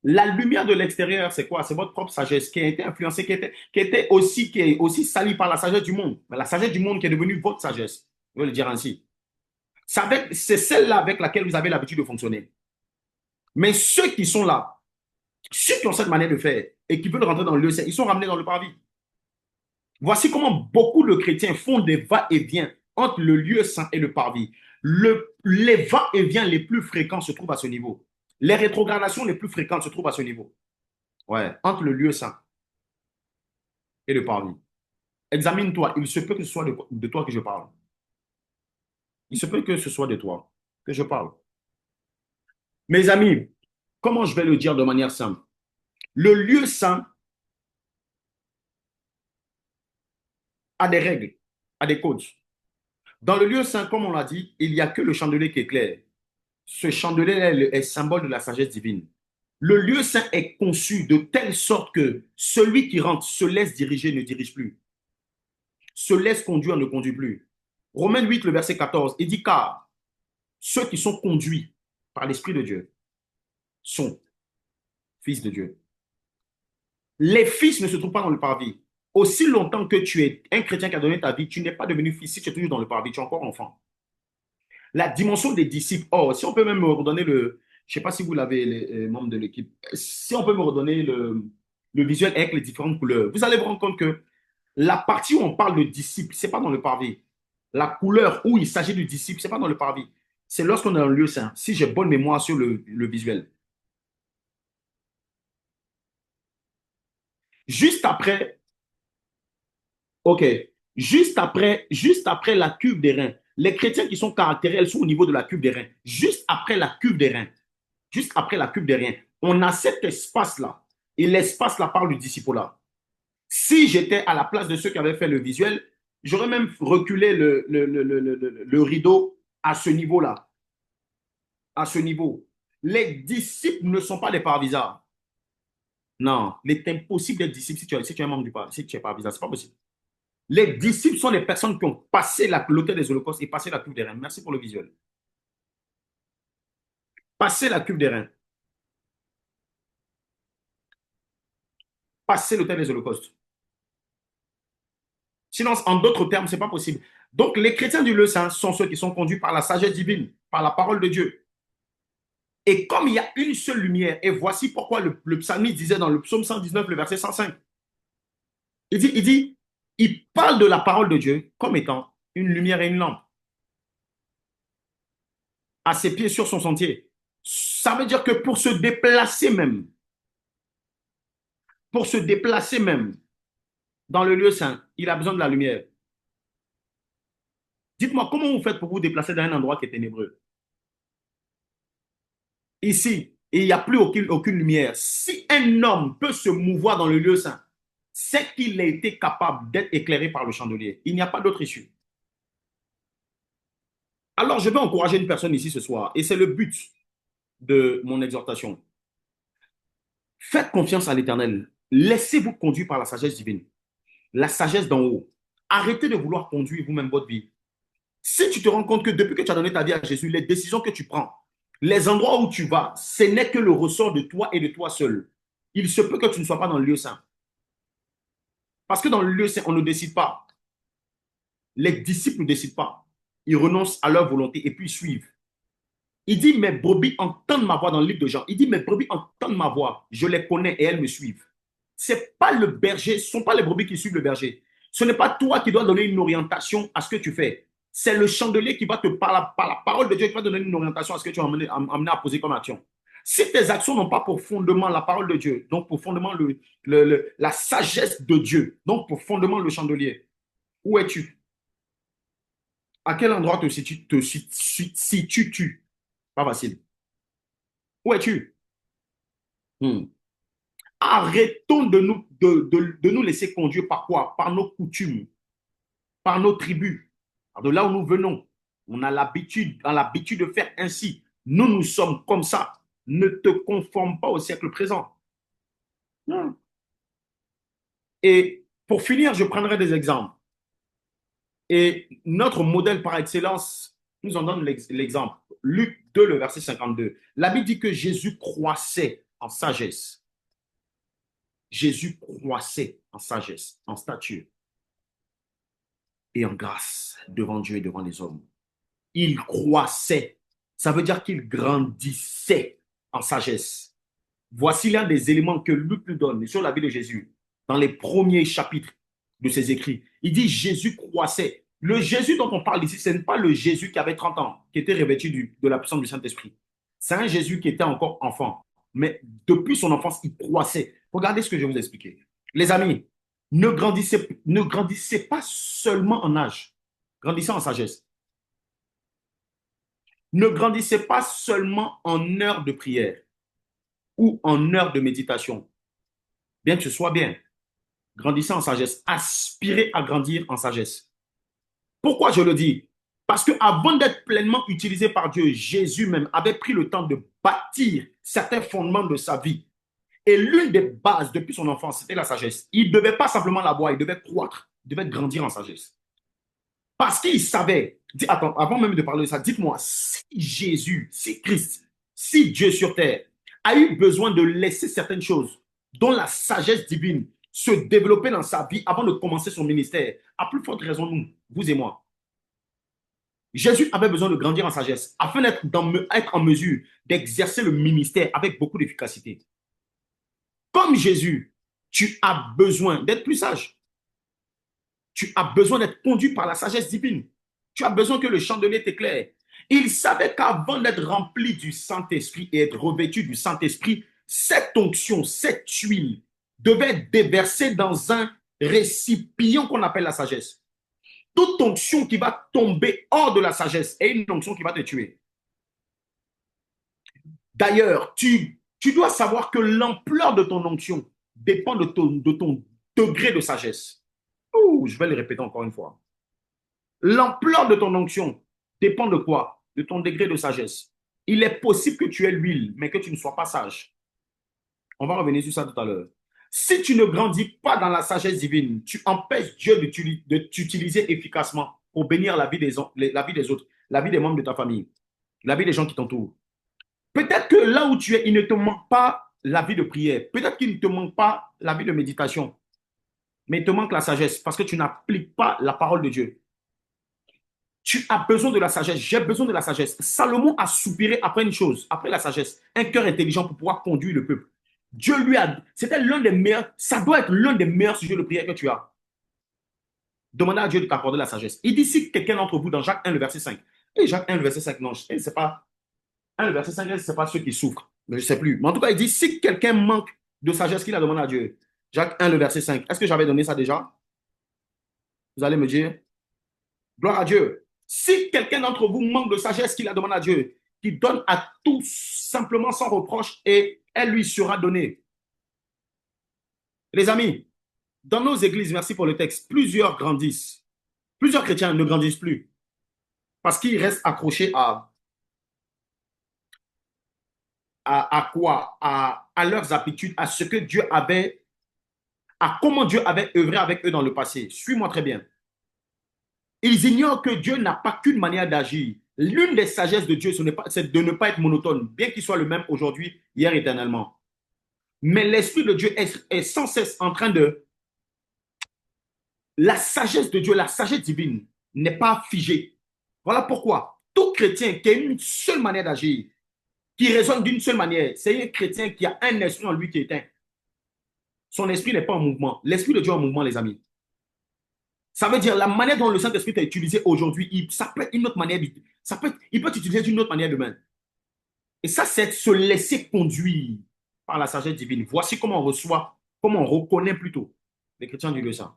La lumière de l'extérieur, c'est quoi? C'est votre propre sagesse qui a été influencée, qui est aussi salie par la sagesse du monde. Mais la sagesse du monde qui est devenue votre sagesse. Je vais le dire ainsi. C'est celle-là avec laquelle vous avez l'habitude de fonctionner. Mais ceux qui sont là, ceux qui ont cette manière de faire et qui veulent rentrer dans le lieu, ils sont ramenés dans le parvis. Voici comment beaucoup de chrétiens font des va-et-vient entre le lieu saint et le parvis. Les va-et-vient les plus fréquents se trouvent à ce niveau. Les rétrogradations les plus fréquentes se trouvent à ce niveau. Ouais, entre le lieu saint et le parvis. Examine-toi. Il se peut que ce soit de toi que je parle. Il se peut que ce soit de toi que je parle. Mes amis, comment je vais le dire de manière simple? Le lieu saint a des règles, a des codes. Dans le lieu saint, comme on l'a dit, il n'y a que le chandelier qui éclaire. Ce chandelier est symbole de la sagesse divine. Le lieu saint est conçu de telle sorte que celui qui rentre se laisse diriger, ne dirige plus. Se laisse conduire, ne conduit plus. Romains 8, le verset 14, il dit car ceux qui sont conduits par l'Esprit de Dieu sont fils de Dieu. Les fils ne se trouvent pas dans le parvis. Aussi longtemps que tu es un chrétien qui a donné ta vie, tu n'es pas devenu fils si tu es toujours dans le parvis, tu es encore enfant. La dimension des disciples, si on peut même me redonner je ne sais pas si vous l'avez, les membres de l'équipe, si on peut me redonner le visuel avec les différentes couleurs, vous allez vous rendre compte que la partie où on parle de disciple, ce n'est pas dans le parvis. La couleur où il s'agit du disciple, ce n'est pas dans le parvis. C'est lorsqu'on est dans le lieu saint. Si j'ai bonne mémoire sur le visuel. Juste après, ok, juste après la cuve des reins, les chrétiens qui sont caractérisés, elles sont au niveau de la cuve des reins. Juste après la cuve des reins, juste après la cuve des reins, on a cet espace-là. Et l'espace-là parle du disciple-là. Si j'étais à la place de ceux qui avaient fait le visuel, j'aurais même reculé le rideau à ce niveau-là. À ce niveau. Les disciples ne sont pas des parvisards. Non, il est impossible d'être disciple si tu es membre du si tu es parvisard. Ce n'est pas possible. Les disciples sont les personnes qui ont passé l'autel des holocaustes et passé la cuve des reins. Merci pour le visuel. Passer la cuve des reins. Passer l'autel des holocaustes. Sinon, en d'autres termes, ce n'est pas possible. Donc, les chrétiens du lieu saint sont ceux qui sont conduits par la sagesse divine, par la parole de Dieu. Et comme il y a une seule lumière, et voici pourquoi le psalmiste disait dans le psaume 119, le verset 105, il parle de la parole de Dieu comme étant une lumière et une lampe à ses pieds sur son sentier. Ça veut dire que pour se déplacer même dans le lieu saint, il a besoin de la lumière. Dites-moi, comment vous faites pour vous déplacer dans un endroit qui est ténébreux? Ici, il n'y a plus aucune lumière. Si un homme peut se mouvoir dans le lieu saint, c'est qu'il a été capable d'être éclairé par le chandelier. Il n'y a pas d'autre issue. Alors, je vais encourager une personne ici ce soir, et c'est le but de mon exhortation. Faites confiance à l'Éternel. Laissez-vous conduire par la sagesse divine, la sagesse d'en haut. Arrêtez de vouloir conduire vous-même votre vie. Si tu te rends compte que depuis que tu as donné ta vie à Jésus, les décisions que tu prends, les endroits où tu vas, ce n'est que le ressort de toi et de toi seul. Il se peut que tu ne sois pas dans le lieu saint. Parce que dans le lieu saint, on ne décide pas. Les disciples ne décident pas. Ils renoncent à leur volonté et puis ils suivent. Il dit, mes brebis entendent ma voix dans le livre de Jean. Il dit, mes brebis entendent ma voix. Je les connais et elles me suivent. Ce n'est pas le berger, ce ne sont pas les brebis qui suivent le berger. Ce n'est pas toi qui dois donner une orientation à ce que tu fais. C'est le chandelier qui va te, par la parole de Dieu, qui va donner une orientation à ce que tu vas amener à poser comme action. Si tes actions n'ont pas pour fondement la parole de Dieu, donc pour fondement la sagesse de Dieu, donc pour fondement le chandelier, où es-tu? À quel endroit situes-tu? Pas facile. Où es-tu? Arrêtons de nous laisser conduire par quoi? Par nos coutumes, par nos tribus, de là où nous venons. On a l'habitude de faire ainsi. Nous sommes comme ça. Ne te conforme pas au siècle présent. Non. Et pour finir, je prendrai des exemples. Et notre modèle par excellence nous en donne l'exemple. Luc 2, le verset 52. La Bible dit que Jésus croissait en sagesse. Jésus croissait en sagesse, en stature et en grâce devant Dieu et devant les hommes. Il croissait. Ça veut dire qu'il grandissait en sagesse. Voici l'un des éléments que Luc nous donne sur la vie de Jésus dans les premiers chapitres de ses écrits. Il dit Jésus croissait. Le Jésus dont on parle ici, ce n'est pas le Jésus qui avait 30 ans, qui était revêtu de la puissance du Saint-Esprit. C'est un Jésus qui était encore enfant. Mais depuis son enfance, il croissait. Regardez ce que je vais vous expliquer. Les amis, ne grandissez pas seulement en âge, grandissez en sagesse. Ne grandissez pas seulement en heures de prière ou en heures de méditation. Bien que ce soit bien, grandissez en sagesse. Aspirez à grandir en sagesse. Pourquoi je le dis? Parce qu'avant d'être pleinement utilisé par Dieu, Jésus même avait pris le temps de bâtir certains fondements de sa vie. Et l'une des bases depuis son enfance, c'était la sagesse. Il ne devait pas simplement l'avoir, il devait croître, il devait grandir en sagesse. Parce qu'il savait, attends, avant même de parler de ça, dites-moi, si Jésus, si Christ, si Dieu sur terre a eu besoin de laisser certaines choses dont la sagesse divine se développer dans sa vie avant de commencer son ministère, à plus forte raison nous, vous et moi. Jésus avait besoin de grandir en sagesse afin d'être en mesure d'exercer le ministère avec beaucoup d'efficacité. Comme Jésus, tu as besoin d'être plus sage. Tu as besoin d'être conduit par la sagesse divine. Tu as besoin que le chandelier t'éclaire. Il savait qu'avant d'être rempli du Saint-Esprit et être revêtu du Saint-Esprit, cette onction, cette huile devait être déversée dans un récipient qu'on appelle la sagesse. Toute onction qui va tomber hors de la sagesse est une onction qui va te tuer. D'ailleurs, tu dois savoir que l'ampleur de ton onction dépend de ton degré de sagesse. Ouh, je vais le répéter encore une fois. L'ampleur de ton onction dépend de quoi? De ton degré de sagesse. Il est possible que tu aies l'huile, mais que tu ne sois pas sage. On va revenir sur ça tout à l'heure. Si tu ne grandis pas dans la sagesse divine, tu empêches Dieu de t'utiliser efficacement pour bénir la vie des autres, la vie des membres de ta famille, la vie des gens qui t'entourent. Peut-être que là où tu es, il ne te manque pas la vie de prière. Peut-être qu'il ne te manque pas la vie de méditation. Mais il te manque la sagesse parce que tu n'appliques pas la parole de Dieu. Tu as besoin de la sagesse. J'ai besoin de la sagesse. Salomon a soupiré après une chose, après la sagesse, un cœur intelligent pour pouvoir conduire le peuple. Dieu lui a, c'était l'un des meilleurs, ça doit être l'un des meilleurs sujets de prière que tu as. Demandez à Dieu de t'accorder la sagesse. Il dit si quelqu'un d'entre vous, dans Jacques 1, le verset 5, et Jacques 1, le verset 5, non, c'est pas, 1, le verset 5, c'est pas ceux qui souffrent, mais je ne sais plus. Mais en tout cas, il dit si quelqu'un manque de sagesse qu'il a demandé à Dieu. Jacques 1, le verset 5. Est-ce que j'avais donné ça déjà? Vous allez me dire, gloire à Dieu. Si quelqu'un d'entre vous manque de sagesse qu'il a demandé à Dieu, qu'il donne à tous simplement sans reproche et elle lui sera donnée. Les amis, dans nos églises, merci pour le texte, plusieurs grandissent. Plusieurs chrétiens ne grandissent plus parce qu'ils restent accrochés à quoi? À leurs habitudes, à ce que Dieu avait, à comment Dieu avait œuvré avec eux dans le passé. Suis-moi très bien. Ils ignorent que Dieu n'a pas qu'une manière d'agir. L'une des sagesses de Dieu, c'est de ne pas être monotone, bien qu'il soit le même aujourd'hui, hier, éternellement. Mais l'Esprit de Dieu est sans cesse en train de... La sagesse de Dieu, la sagesse divine, n'est pas figée. Voilà pourquoi tout chrétien qui a une seule manière d'agir, qui raisonne d'une seule manière, c'est un chrétien qui a un esprit en lui qui est éteint. Son esprit n'est pas en mouvement. L'Esprit de Dieu est en mouvement, les amis. Ça veut dire la manière dont le Saint-Esprit est utilisé aujourd'hui, ça peut être une autre manière. Il peut être utilisé d'une autre manière demain. Et ça, c'est se laisser conduire par la sagesse divine. Voici comment on reçoit, comment on reconnaît plutôt les chrétiens du lieu saint.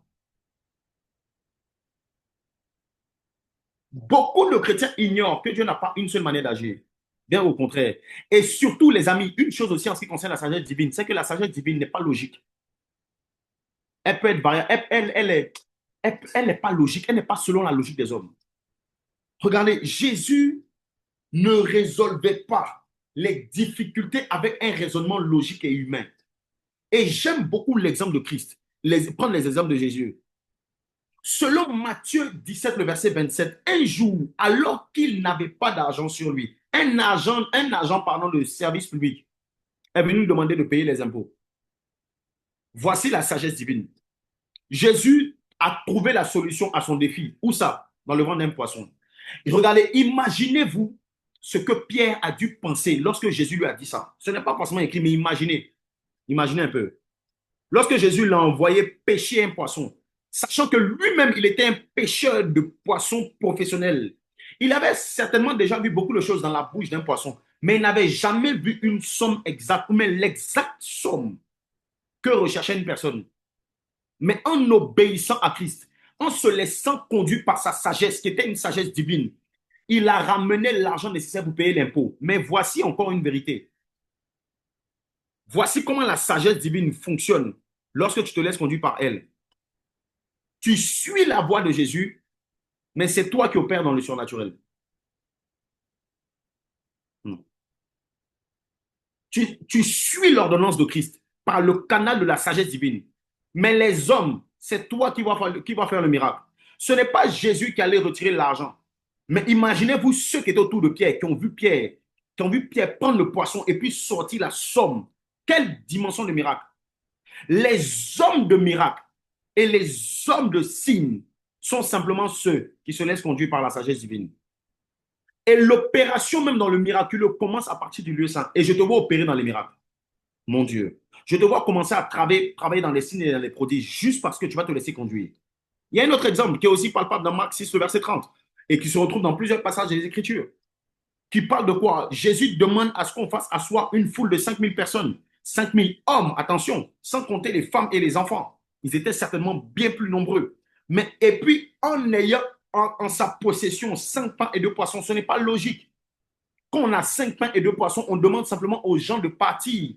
Beaucoup de chrétiens ignorent que Dieu n'a pas une seule manière d'agir. Bien au contraire. Et surtout, les amis, une chose aussi en ce qui concerne la sagesse divine, c'est que la sagesse divine n'est pas logique. Elle peut être variable. Elle n'est pas logique. Elle n'est pas selon la logique des hommes. Regardez, Jésus ne résolvait pas les difficultés avec un raisonnement logique et humain. Et j'aime beaucoup l'exemple de Christ. Prendre les exemples de Jésus. Selon Matthieu 17, le verset 27, un jour, alors qu'il n'avait pas d'argent sur lui, un agent pardon, de service public est venu lui demander de payer les impôts. Voici la sagesse divine. Jésus a trouvé la solution à son défi. Où ça? Dans le ventre d'un poisson. Et regardez, imaginez-vous ce que Pierre a dû penser lorsque Jésus lui a dit ça. Ce n'est pas forcément écrit, mais imaginez. Imaginez un peu. Lorsque Jésus l'a envoyé pêcher un poisson, sachant que lui-même, il était un pêcheur de poissons professionnel. Il avait certainement déjà vu beaucoup de choses dans la bouche d'un poisson, mais il n'avait jamais vu une somme exacte, ou même l'exacte somme que recherchait une personne. Mais en obéissant à Christ, en se laissant conduire par sa sagesse, qui était une sagesse divine, il a ramené l'argent nécessaire pour payer l'impôt. Mais voici encore une vérité. Voici comment la sagesse divine fonctionne lorsque tu te laisses conduire par elle. Tu suis la voie de Jésus, mais c'est toi qui opères dans le surnaturel. Tu suis l'ordonnance de Christ par le canal de la sagesse divine. Mais les hommes, c'est toi qui va faire le miracle. Ce n'est pas Jésus qui allait retirer l'argent. Mais imaginez-vous ceux qui étaient autour de Pierre, qui ont vu Pierre prendre le poisson et puis sortir la somme. Quelle dimension de miracle! Les hommes de miracle et les hommes de signes sont simplement ceux qui se laissent conduire par la sagesse divine. Et l'opération même dans le miraculeux commence à partir du lieu saint. Et je te vois opérer dans les miracles. Mon Dieu. Je te vois commencer à travailler dans les signes et dans les prodiges juste parce que tu vas te laisser conduire. Il y a un autre exemple qui est aussi palpable dans Marc 6, le verset 30 et qui se retrouve dans plusieurs passages des Écritures. Qui parle de quoi? Jésus demande à ce qu'on fasse asseoir une foule de 5000 personnes. 5000 hommes, attention, sans compter les femmes et les enfants. Ils étaient certainement bien plus nombreux. Mais, et puis, en ayant en sa possession 5 pains et 2 poissons, ce n'est pas logique. Quand on a 5 pains et 2 poissons, on demande simplement aux gens de partir.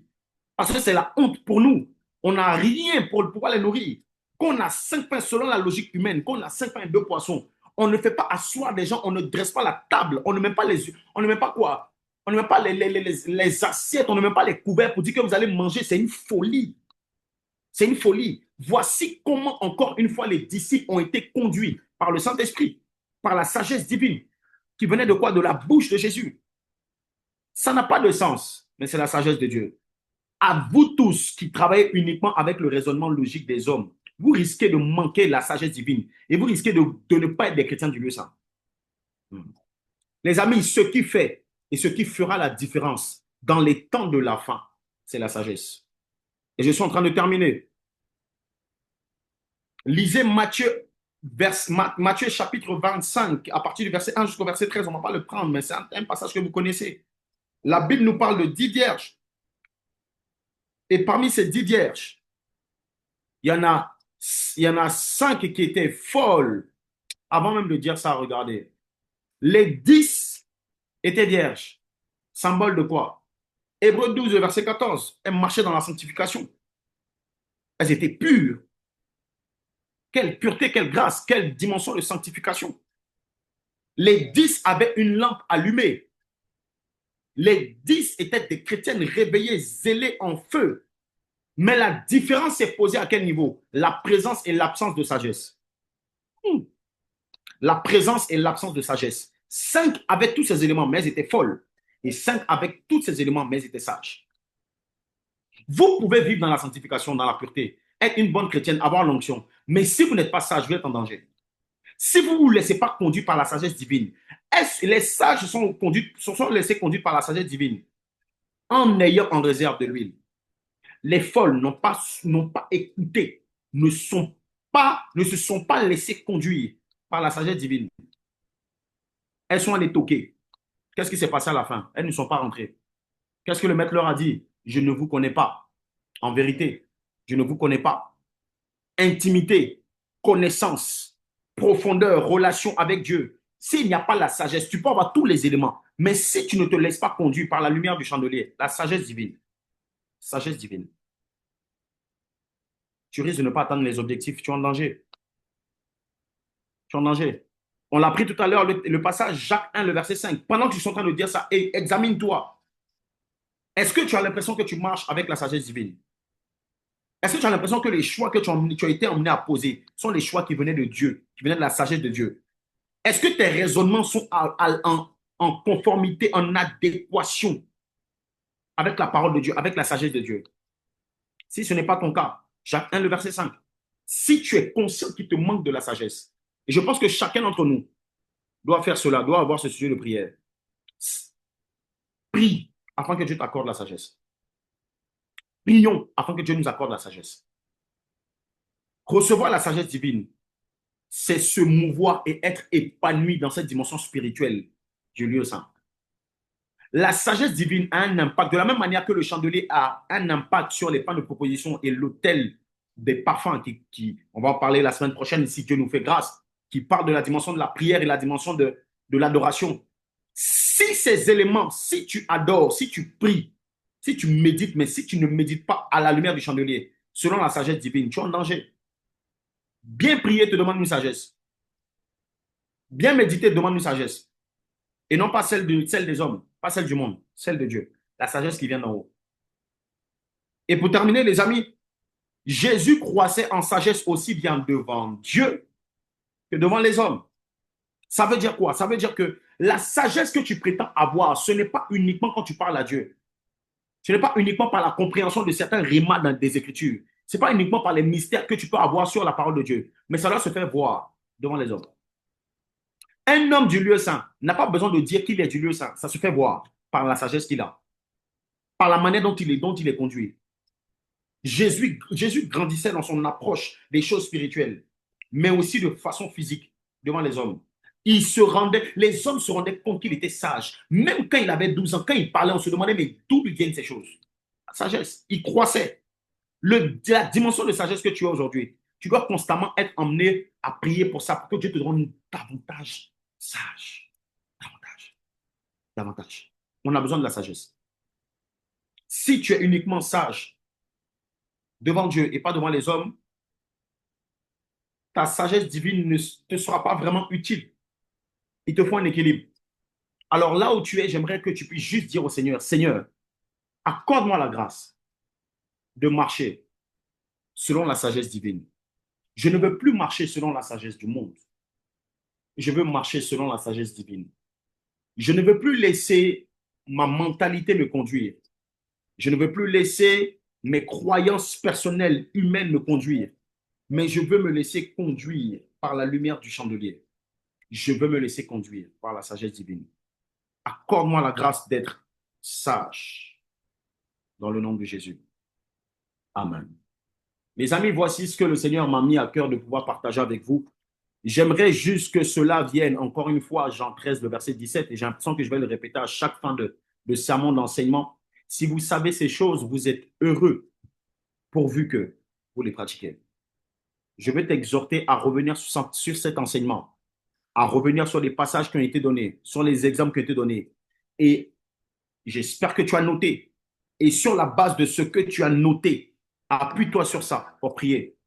Parce que c'est la honte pour nous. On n'a rien pour pouvoir les nourrir. Quand on a 5 pains, selon la logique humaine, quand on a 5 pains et 2 poissons, on ne fait pas asseoir des gens, on ne dresse pas la table, on ne met pas on ne met pas quoi? On ne met pas les assiettes, on ne met pas les couverts pour dire que vous allez manger. C'est une folie. C'est une folie. Voici comment, encore une fois, les disciples ont été conduits par le Saint-Esprit, par la sagesse divine, qui venait de quoi? De la bouche de Jésus. Ça n'a pas de sens, mais c'est la sagesse de Dieu. À vous tous qui travaillez uniquement avec le raisonnement logique des hommes, vous risquez de manquer la sagesse divine et vous risquez de ne pas être des chrétiens du lieu saint. Les amis, ce qui fait et ce qui fera la différence dans les temps de la fin, c'est la sagesse. Et je suis en train de terminer. Lisez Matthieu, Matthieu chapitre 25, à partir du verset 1 jusqu'au verset 13. On ne va pas le prendre, mais c'est un passage que vous connaissez. La Bible nous parle de 10 vierges. Et parmi ces 10 vierges, il y en a 5 qui étaient folles. Avant même de dire ça, regardez. Les 10 étaient vierges. Symbole de quoi? Hébreux 12, verset 14. Elles marchaient dans la sanctification. Elles étaient pures. Quelle pureté, quelle grâce, quelle dimension de sanctification. Les 10 avaient une lampe allumée. Les 10 étaient des chrétiennes réveillées, zélées en feu. Mais la différence s'est posée à quel niveau? La présence et l'absence de sagesse. La présence et l'absence de sagesse. 5 avaient tous ces éléments, mais elles étaient folles. Et 5 avec tous ces éléments, mais elles étaient sages. Vous pouvez vivre dans la sanctification, dans la pureté, être une bonne chrétienne, avoir l'onction. Mais si vous n'êtes pas sage, vous êtes en danger. Si vous ne vous laissez pas conduire par la sagesse divine, les sages sont laissés conduire par la sagesse divine en ayant en réserve de l'huile. Les folles n'ont pas écouté, ne se sont pas laissées conduire par la sagesse divine. Elles sont allées toquer. Qu'est-ce qui s'est passé à la fin? Elles ne sont pas rentrées. Qu'est-ce que le maître leur a dit? Je ne vous connais pas. En vérité, je ne vous connais pas. Intimité, connaissance, profondeur, relation avec Dieu. S'il n'y a pas la sagesse, tu peux avoir tous les éléments. Mais si tu ne te laisses pas conduire par la lumière du chandelier, la sagesse divine, tu risques de ne pas atteindre les objectifs. Tu es en danger. Tu es en danger. On l'a pris tout à l'heure, le passage Jacques 1, le verset 5. Pendant que tu es en train de dire ça, examine-toi. Est-ce que tu as l'impression que tu marches avec la sagesse divine? Est-ce que tu as l'impression que les choix que tu as été emmené à poser sont les choix qui venaient de Dieu, qui venaient de la sagesse de Dieu? Est-ce que tes raisonnements sont en conformité, en adéquation avec la parole de Dieu, avec la sagesse de Dieu? Si ce n'est pas ton cas, Jacques 1, le verset 5. Si tu es conscient qu'il te manque de la sagesse, et je pense que chacun d'entre nous doit faire cela, doit avoir ce sujet de prière. Prie afin que Dieu t'accorde la sagesse. Prions afin que Dieu nous accorde la sagesse. Recevoir la sagesse divine, c'est se mouvoir et être épanoui dans cette dimension spirituelle du lieu saint. La sagesse divine a un impact, de la même manière que le chandelier a un impact sur les pains de proposition et l'autel des parfums, on va en parler la semaine prochaine si Dieu nous fait grâce, qui parle de la dimension de la prière et la dimension de l'adoration. Si ces éléments, si tu adores, si tu pries, si tu médites, mais si tu ne médites pas à la lumière du chandelier, selon la sagesse divine, tu es en danger. Bien prier te demande une sagesse. Bien méditer demande une sagesse. Et non pas celle des hommes, pas celle du monde, celle de Dieu. La sagesse qui vient d'en haut. Et pour terminer, les amis, Jésus croissait en sagesse aussi bien devant Dieu que devant les hommes. Ça veut dire quoi? Ça veut dire que la sagesse que tu prétends avoir, ce n'est pas uniquement quand tu parles à Dieu. Ce n'est pas uniquement par la compréhension de certains rimas dans des Écritures. Ce n'est pas uniquement par les mystères que tu peux avoir sur la parole de Dieu. Mais ça doit se faire voir devant les hommes. Un homme du lieu saint n'a pas besoin de dire qu'il est du lieu saint. Ça se fait voir par la sagesse qu'il a, par la manière dont il est conduit. Jésus grandissait dans son approche des choses spirituelles, mais aussi de façon physique devant les hommes. Les hommes se rendaient compte qu'il était sage. Même quand il avait 12 ans, quand il parlait, on se demandait mais d'où lui viennent ces choses? sagesse. Il croissait. La dimension de sagesse que tu as aujourd'hui, tu dois constamment être emmené à prier pour ça, pour que Dieu te rende davantage sage. Davantage. Davantage. On a besoin de la sagesse. Si tu es uniquement sage devant Dieu et pas devant les hommes, ta sagesse divine ne te sera pas vraiment utile. Il te faut un équilibre. Alors là où tu es, j'aimerais que tu puisses juste dire au Seigneur, Seigneur, accorde-moi la grâce de marcher selon la sagesse divine. Je ne veux plus marcher selon la sagesse du monde. Je veux marcher selon la sagesse divine. Je ne veux plus laisser ma mentalité me conduire. Je ne veux plus laisser mes croyances personnelles humaines me conduire. Mais je veux me laisser conduire par la lumière du chandelier. Je veux me laisser conduire par la sagesse divine. Accorde-moi la grâce d'être sage dans le nom de Jésus. Amen. Les amis, voici ce que le Seigneur m'a mis à cœur de pouvoir partager avec vous. J'aimerais juste que cela vienne, encore une fois, Jean 13, le verset 17, et j'ai l'impression que je vais le répéter à chaque fin de sermon d'enseignement. Si vous savez ces choses, vous êtes heureux pourvu que vous les pratiquez. Je veux t'exhorter à revenir sur cet enseignement, à revenir sur les passages qui ont été donnés, sur les exemples qui ont été donnés. Et j'espère que tu as noté. Et sur la base de ce que tu as noté, appuie-toi sur ça pour prier.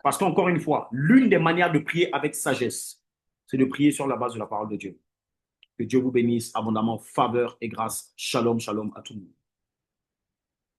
Parce qu'encore une fois, l'une des manières de prier avec sagesse, c'est de prier sur la base de la parole de Dieu. Que Dieu vous bénisse abondamment, faveur et grâce. Shalom, shalom à tout le monde.